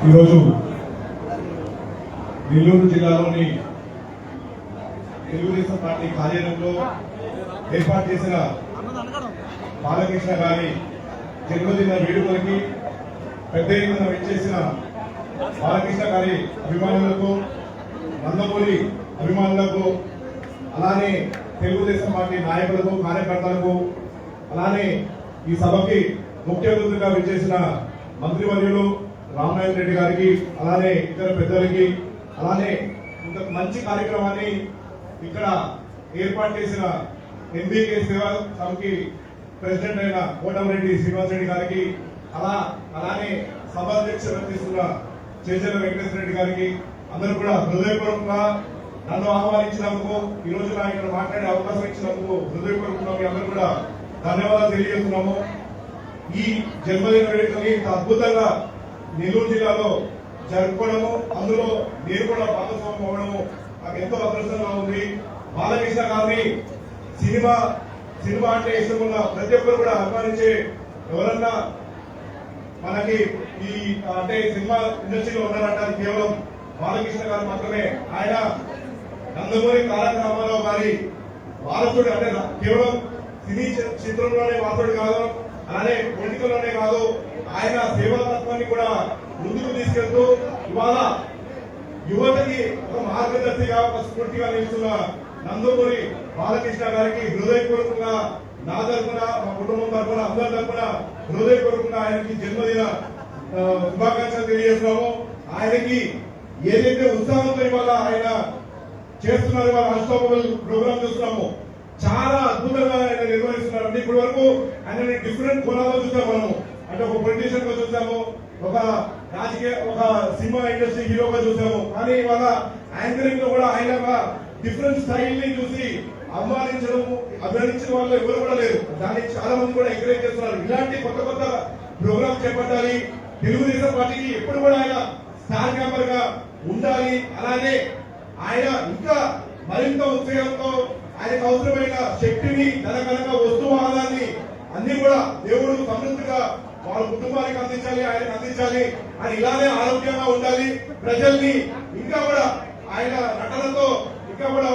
ఈరోజు నెల్లూరు జిల్లాలోని తెలుగుదేశం పార్టీ కార్యాలయంలో ఏర్పాటు చేసిన బాలకృష్ణ గారి జన్మదిన వేడుకలకి పెద్ద ఎత్తున విచ్చేసిన బాలకృష్ణ గారి అభిమానులకు, నందమూరి అభిమానులకు, అలానే తెలుగుదేశం పార్టీ నాయకులకు, కార్యకర్తలకు, అలానే ఈ సభకి ముఖ్య అతిథిగా విచ్చేసిన మంత్రివర్యులు రామనారాయణ రెడ్డి గారికి, అలానే ఇతర పెద్దలకి, అలానే ఇంత మంచి కార్యక్రమాన్ని ఇక్కడ ఏర్పాటు చేసిన ఎన్బీకే సేవా సమితి ప్రెసిడెంట్ అయిన కోటమిరెడ్డి శ్రీనివాస్ రెడ్డి గారికి, అలానే సభాధ్యక్ష వహిస్తున్న చేజల వెంకటేశ్వర రెడ్డి గారికి, అందరూ కూడా హృదయపూర్వకంగా నన్ను ఆహ్వానించినందుకు, ఈ రోజు నా ఇక్కడ మాట్లాడే అవకాశం ఇచ్చినందుకు హృదయపూర్వకంగా మీ అందరూ కూడా ధన్యవాదాలు తెలియజేస్తున్నాము. ఈ జన్మదిన వేడుకని ఇంత అద్భుతంగా నెల్లూరు జిల్లాలో జరుపుకోవడము, అందులో నేను కూడా భాగస్వామ్యం అవ్వడము నాకు ఎంతో అదృష్టంగా ఉంది. బాలకృష్ణ గారిని సినిమా అంటే ఇష్టం ఉన్న ప్రతి ఒక్కరు కూడా అభిమానించే, ఎవరన్నా మనకి ఈ అంటే సినిమా ఇండస్ట్రీలో ఉన్నారంటే అది కేవలం బాలకృష్ణ గారు మాత్రమే. ఆయన నందమూరి తారక రామారావు గారి వారసుడు, అంటే కేవలం సినీ చిత్రంలోనే వారసుడు కాదు, అలానే పొలిటికల్ లోనే కాదు, ఆయన సేవా తత్వాన్ని కూడా ముందుకు తీసుకెళ్తూ ఇవాళ యువతకి ఒక మార్గదర్శిగా, ఒక స్ఫూర్తిగా నిలుస్తున్న నందమూరి బాలకృష్ణ గారికి హృదయపూర్వకంగా నా తరఫున, మా కుటుంబం తరఫున, అందరి తరఫున హృదయపూర్వకంగా ఆయనకి జన్మదిన శుభాకాంక్షలు తెలియజేస్తున్నాము. ఆయనకి ఏదైతే ఉత్సాహంతో ఇవాళ ఆయన చేస్తున్నారు, ఇవాళ అన్స్టాపబుల్ ప్రోగ్రామ్ చూస్తున్నాము, చాలా అద్భుతంగా ఆయన నిర్వహిస్తున్నారు. అంటే ఇప్పటి వరకు ఆయన డిఫరెంట్ కోణాల్లో చూసాము మనము. అంటే ఒక పొలిటీషియన్ గా చూసాము, ఒక రాజకీయ, ఒక సినిమా ఇండస్ట్రీ హీరోగా చూసాము. కానీ ఇవాళ యాంకరింగ్ లో కూడా ఆయన డిఫరెంట్ స్టైల్ ని చూసి అభినందించిన వాళ్ళు ఎవరు కూడా లేరు. దాన్ని చాలా మంది కూడా ఎంకరేజ్ చేస్తున్నారు. ఇలాంటి కొత్త కొత్త ప్రోగ్రామ్ చేపట్టాలి. తెలుగుదేశం పార్టీకి ఎప్పుడు కూడా ఆయన స్టార్ క్యాంపర్ గా ఉండాలి. అలానే ఆయన ఇంకా మరింత ఉత్సాహంతో ఆయనకు అవసరమైన శక్తిని, ధనకనక వస్తువాదాన్ని అన్ని కూడా దేవుడు సమృద్ధిగా వాళ్ళ కుటుంబానికి అందించాలి, ఆయనకు అందించాలి. ఆయన ఇలానే ఆరోగ్యంగా ఉండాలి. ప్రజల్ని ఇంకా కూడా ఆయన నటనతో ఇంకా కూడా